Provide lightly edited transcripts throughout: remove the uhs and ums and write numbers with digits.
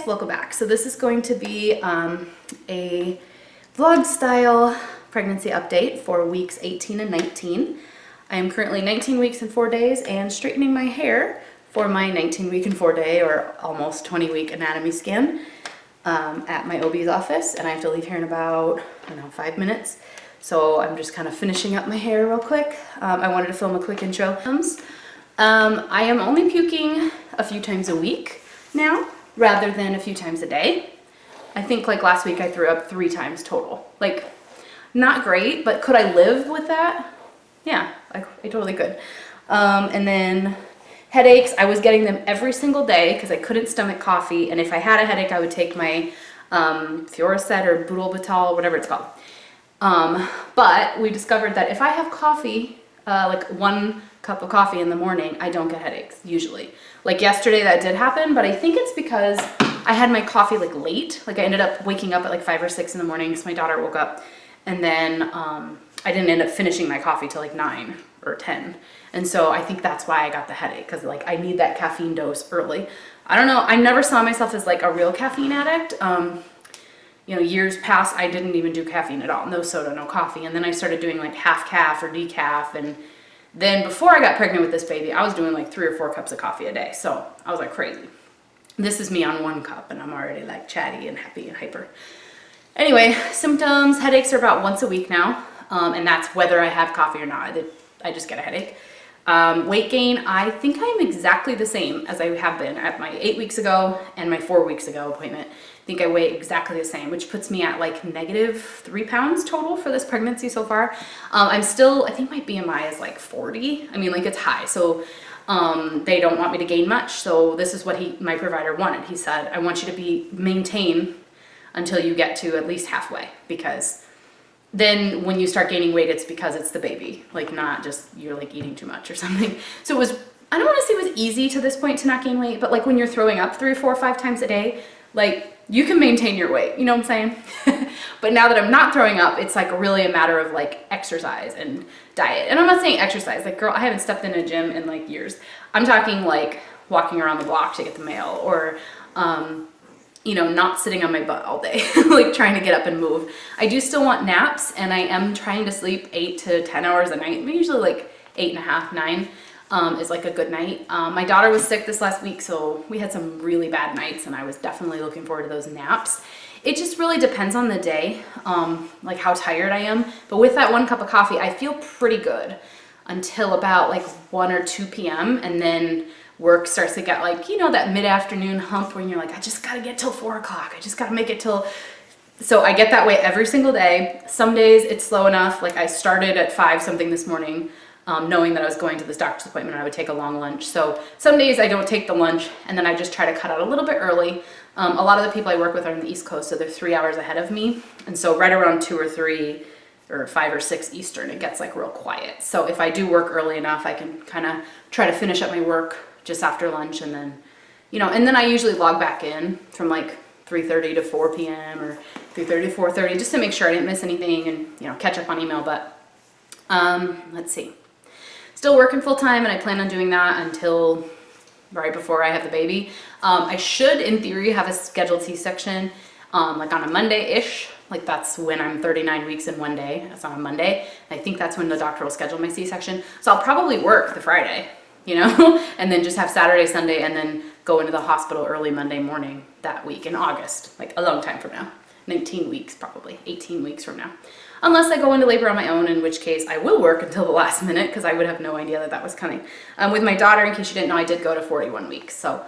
welcome back. So this is going to be a vlog style pregnancy update for weeks 18 and 19. I am currently 19 weeks and 4 days and straightening my hair for my 19 week and 4 day or almost 20 week anatomy scan at my OB's office, and I have to leave here in about, I don't know, 5 minutes. So I'm just kind of finishing up my hair real quick. I wanted to film a quick intro. I am only puking a few times a week now, rather than a few times a day. I think like last week I threw up 3 times total. Like, not great, but could I live with that? Yeah, I totally could. And then headaches, I was getting them every single day because I couldn't stomach coffee, and if I had a headache I would take my Fioricet or Butalbital, whatever it's called. But we discovered that if I have coffee, like 1 cup of coffee in the morning, I don't get headaches usually. Like yesterday that did happen, but I think it's because I had my coffee like late. Like I ended up waking up at like 5 or 6 in the morning because my daughter woke up, and then I didn't end up finishing my coffee till like 9 or 10. And so I think that's why I got the headache, because like I need that caffeine dose early. I don't know, I never saw myself as like a real caffeine addict. You know, years past I didn't even do caffeine at all, no soda, no coffee, and then I started doing like half calf or decaf, and then before I got pregnant with this baby I was doing like 3 or 4 cups of coffee a day, so I was like crazy. This is me on 1 cup and I'm already like chatty and happy and hyper. Anyway, symptoms, headaches are about once a week now, and that's whether I have coffee or not. I just get a headache. Weight gain, I think I'm exactly the same as I have been at my 8 weeks ago and my 4 weeks ago appointment. I think I weigh exactly the same, which puts me at like -3 pounds total for this pregnancy so far. I'm still, I think my BMI is like 40. I mean, like it's high, so they don't want me to gain much. So this is what my provider wanted. He said, I want you to maintain until you get to at least halfway, because then when you start gaining weight, it's because it's the baby, like not just you're like eating too much or something. So it was, I don't want to say it was easy to this point to not gain weight, but like when you're throwing up 3, 4, 5 times a day, like you can maintain your weight, you know what I'm saying? But now that I'm not throwing up, it's like really a matter of like exercise and diet. And I'm not saying exercise, like girl, I haven't stepped in a gym in like years. I'm talking like walking around the block to get the mail, or you know, not sitting on my butt all day, like trying to get up and move. I do still want naps, and I am trying to sleep 8 to 10 hours a night, usually like 8.5, 9 is like a good night. My daughter was sick this last week, so we had some really bad nights, and I was definitely looking forward to those naps. It just really depends on the day, like how tired I am. But with that 1 cup of coffee, I feel pretty good until about like 1 or 2 p.m. and then work starts to get like, you know, that mid-afternoon hump when you're like, I just gotta get till 4 o'clock. I just gotta make it till. So I get that way every single day. Some days it's slow enough. Like I started at 5 something this morning, knowing that I was going to this doctor's appointment and I would take a long lunch. So some days I don't take the lunch, and then I just try to cut out a little bit early. A lot of the people I work with are on the East Coast, so they're 3 hours ahead of me. And so right around 2 or 3 or 5 or 6 Eastern, it gets like real quiet. So if I do work early enough, I can kind of try to finish up my work just after lunch, and then, you know, and then I usually log back in from like 3:30 to 4 p.m. or 3:30 to 4:30 just to make sure I didn't miss anything, and, you know, catch up on email. But let's see. Still working full time, and I plan on doing that until right before I have the baby. I should, in theory, have a scheduled C-section like on a Monday-ish. Like that's when I'm 39 weeks in 1 day. That's on a Monday. I think that's when the doctor will schedule my C-section. So I'll probably work the Friday, you know, and then just have Saturday, Sunday, and then go into the hospital early Monday morning that week in August, like a long time from now. 19 weeks, probably 18 weeks from now. Unless I go into labor on my own, in which case I will work until the last minute, because I would have no idea that that was coming. With my daughter, in case you didn't know, I did go to 41 weeks. So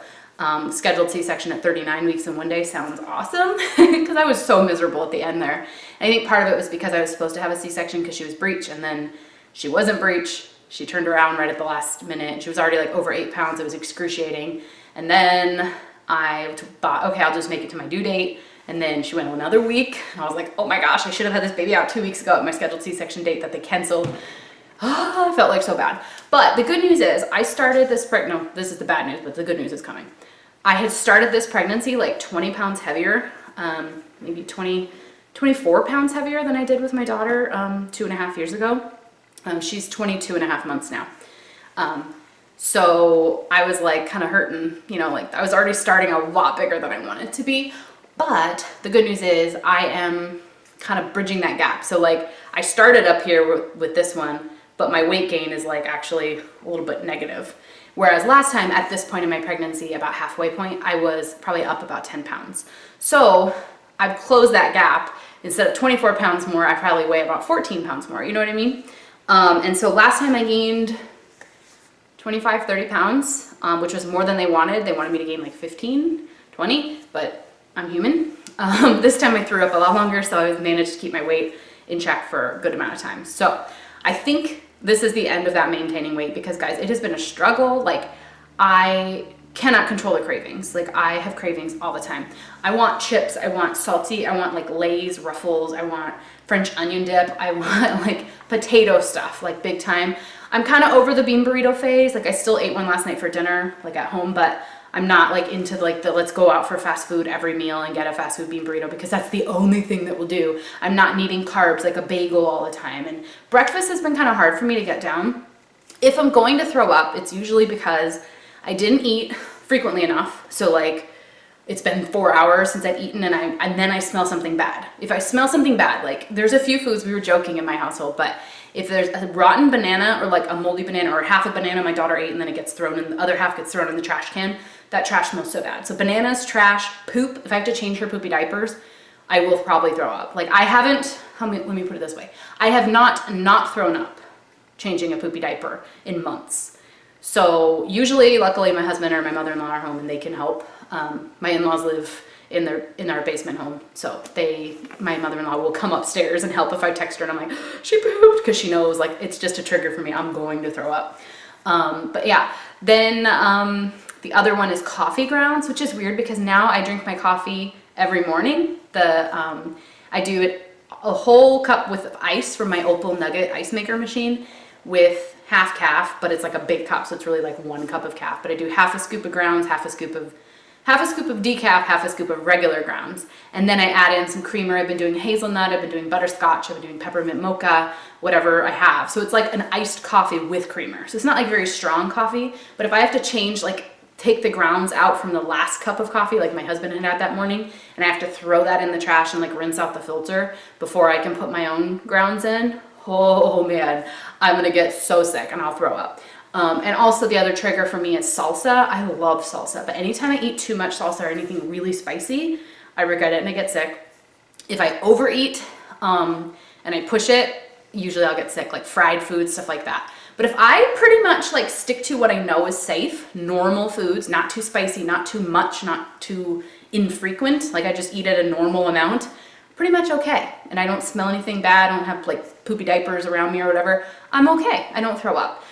scheduled C-section at 39 weeks in 1 day sounds awesome, because I was so miserable at the end there. And I think part of it was because I was supposed to have a C-section because she was breech, and then she wasn't breech. She turned around right at the last minute, and she was already like over 8 pounds. It was excruciating. And then I thought, okay, I'll just make it to my due date. And then she went another week, and I was like, oh my gosh, I should have had this baby out 2 weeks ago at my scheduled C-section date that they canceled. Oh, I felt like so bad. But the good news is I started this no, this is the bad news, but the good news is coming. I had started this pregnancy like 20 pounds heavier, maybe 24 pounds heavier than I did with my daughter 2.5 years ago. She's 22.5 months now. So I was like kind of hurting, you know, like I was already starting a lot bigger than I wanted to be. But the good news is I am kind of bridging that gap. So like I started up here with this one, but my weight gain is like actually a little bit negative. Whereas last time at this point in my pregnancy, about halfway point, I was probably up about 10 pounds. So I've closed that gap. Instead of 24 pounds more, I probably weigh about 14 pounds more. You know what I mean? And so last time I gained 25, 30 pounds, which was more than they wanted. They wanted me to gain like 15, 20, but I'm human. This time I threw up a lot longer, so I managed to keep my weight in check for a good amount of time. So I think this is the end of that maintaining weight because guys, it has been a struggle. Like I cannot control the cravings. Like I have cravings all the time. I want chips, I want salty, I want like Lay's, Ruffles, I want French onion dip, I want like potato stuff, like big time. I'm kind of over the bean burrito phase. Like I still ate one last night for dinner, like at home, but I'm not like into like the let's go out for fast food every meal and get a fast food bean burrito because that's the only thing that will do. I'm not needing carbs like a bagel all the time. And breakfast has been kind of hard for me to get down. If I'm going to throw up, it's usually because I didn't eat frequently enough. So like it's been 4 hours since I've eaten and then I smell something bad. If I smell something bad, like there's a few foods, we were joking in my household, but if there's a rotten banana or like a moldy banana or half a banana my daughter ate and then it gets thrown in, the other half gets thrown in the trash can, that trash smells so bad. So bananas, trash, poop, if I have to change her poopy diapers, I will probably throw up. Like I haven't, let me put it this way. I have not thrown up changing a poopy diaper in months. So usually, luckily my husband or my mother-in-law are home and they can help. My in-laws live in our basement home. So my mother-in-law will come upstairs and help if I text her and I'm like, she pooped, because she knows like it's just a trigger for me. I'm going to throw up. But yeah, then the other one is coffee grounds, which is weird because now I drink my coffee every morning. I do it a whole cup with ice from my Opal Nugget ice maker machine with half calf, but it's like a big cup, so it's really like 1 cup of calf. But I do half a scoop of grounds, half a scoop of decaf, half a scoop of regular grounds. And then I add in some creamer. I've been doing hazelnut, I've been doing butterscotch, I've been doing peppermint mocha, whatever I have. So it's like an iced coffee with creamer. So it's not like very strong coffee, but if I have to change, like take the grounds out from the last cup of coffee, like my husband had that morning, and I have to throw that in the trash and like rinse out the filter before I can put my own grounds in, oh man, I'm gonna get so sick and I'll throw up. And also the other trigger for me is salsa. I love salsa, but anytime I eat too much salsa or anything really spicy, I regret it and I get sick. If I overeat and I push it, usually I'll get sick, like fried foods, stuff like that. But if I pretty much like stick to what I know is safe, normal foods, not too spicy, not too much, not too infrequent, like I just eat at a normal amount, pretty much okay. And I don't smell anything bad, I don't have like poopy diapers around me or whatever, I'm okay, I don't throw up.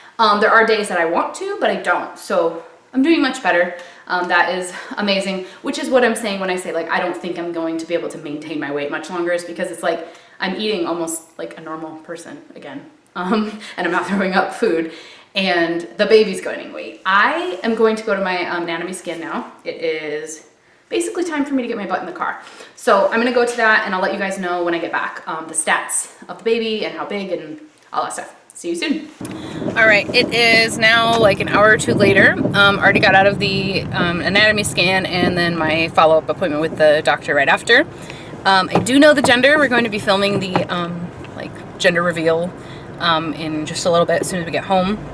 There are days that I want to, but I don't. So I'm doing much better. That is amazing, which is what I'm saying when I say like I don't think I'm going to be able to maintain my weight much longer, is because it's like I'm eating almost like a normal person again. And I'm not throwing up food, and the baby's gaining weight. I am going to go to my anatomy scan now. It is basically time for me to get my butt in the car. So I'm gonna go to that and I'll let you guys know when I get back, the stats of the baby and how big and all that stuff. See you soon. All right, it is now like an hour or two later. Already got out of the anatomy scan and then my follow-up appointment with the doctor right after. I do know the gender. We're going to be filming the like gender reveal in just a little bit as soon as we get home.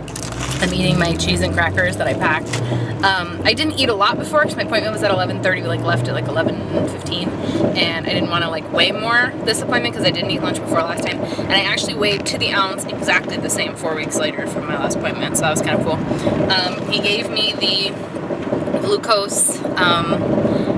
I'm eating my cheese and crackers that I packed. I didn't eat a lot before because my appointment was at 11:30. We like left at like 11:15, and I didn't want to like weigh more this appointment because I didn't eat lunch before last time. And I actually weighed to the ounce exactly the same 4 weeks later from my last appointment, so that was kind of cool. He gave me the glucose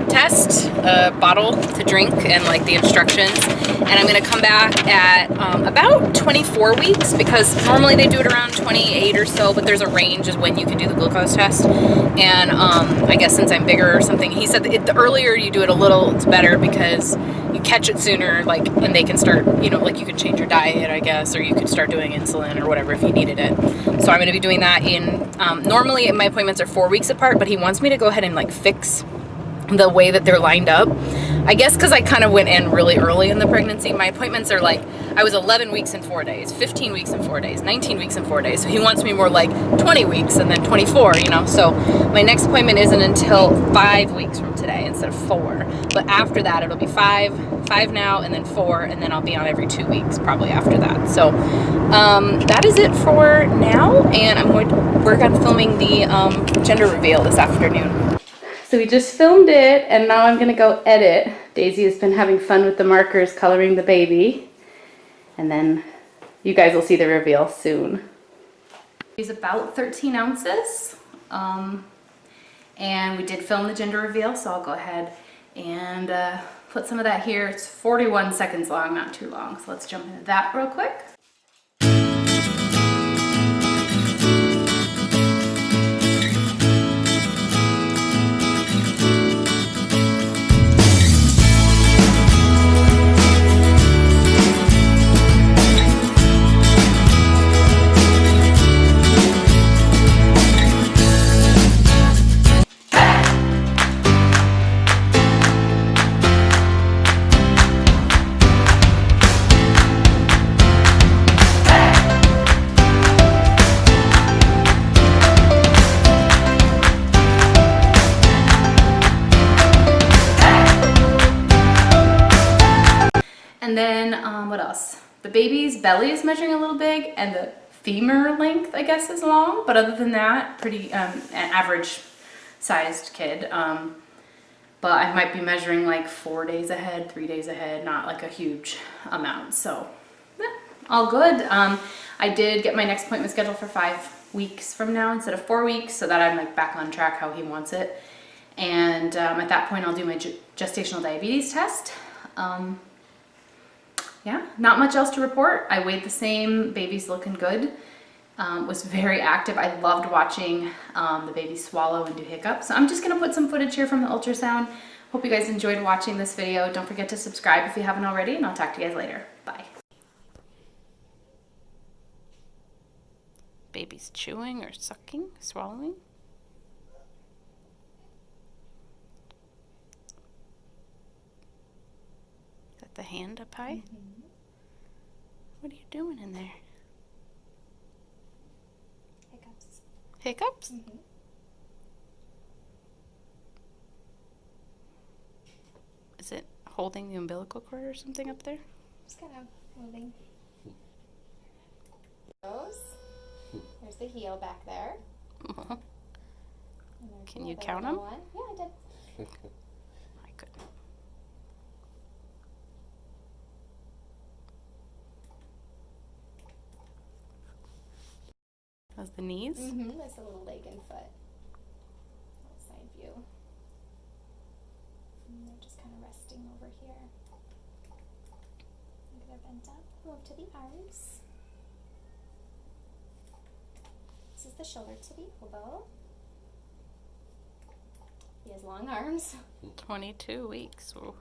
test bottle to drink and like the instructions, and I'm gonna come back at about 24 weeks, because normally they do it around 28 or so, but there's a range is when you can do the glucose test. And I guess since I'm bigger or something, he said that the earlier you do it a little, it's better, because you catch it sooner, like, and they can start, you know, like you could change your diet, I guess, or you could start doing insulin or whatever if you needed it. So I'm gonna be doing that in, normally my appointments are 4 weeks apart, but he wants me to go ahead and like fix the way that they're lined up, I guess because I kind of went in really early in the pregnancy. My appointments are like, I was 11 weeks and 4 days, 15 weeks and 4 days, 19 weeks and 4 days. So he wants me more like 20 weeks and then 24, you know. So my next appointment isn't until 5 weeks from today instead of 4. But after that, it'll be 5 now, and then 4, and then I'll be on every 2 weeks probably after that. So that is it for now, and we're going to filming the gender reveal this afternoon. So we just filmed it, and now I'm gonna go edit. Daisy has been having fun with the markers coloring the baby, and then you guys will see the reveal soon. He's about 13 ounces, and we did film the gender reveal, so I'll go ahead and put some of that here. It's 41 seconds long, not too long, so let's jump into that real quick. And then what else? The baby's belly is measuring a little big, and the femur length, I guess, is long. But other than that, pretty an average sized kid. But I might be measuring like 4 days ahead, 3 days ahead, not like a huge amount. So yeah, all good. I did get my next appointment scheduled for 5 weeks from now instead of 4 weeks, so that I'm like back on track how he wants it. And at that point, I'll do my gestational diabetes test. Yeah, not much else to report. I weighed the same, baby's looking good. Was very active. I loved watching the baby swallow and do hiccups. So I'm just gonna put some footage here from the ultrasound. Hope you guys enjoyed watching this video. Don't forget to subscribe if you haven't already, and I'll talk to you guys later. Bye. Baby's chewing or sucking, swallowing. Got the hand up high. What are you doing in there? Hiccups. Hiccups? Is it holding the umbilical cord or something up there? Just kind of moving. There's the heel back there. Can you count them? One. Yeah, I did. I couldn't. How's the knees? That's a little leg and foot. Outside view. And they're just kind of resting over here. They're bent up. Move to the arms. This is the shoulder to the elbow. He has long arms. 22 weeks. Ooh.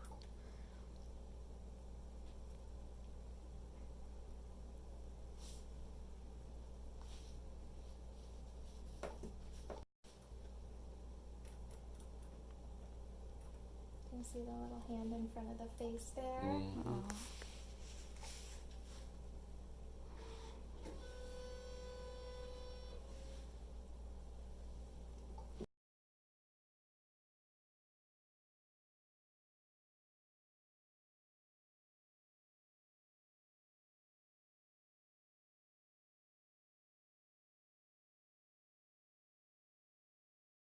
You can see the little hand in front of the face there.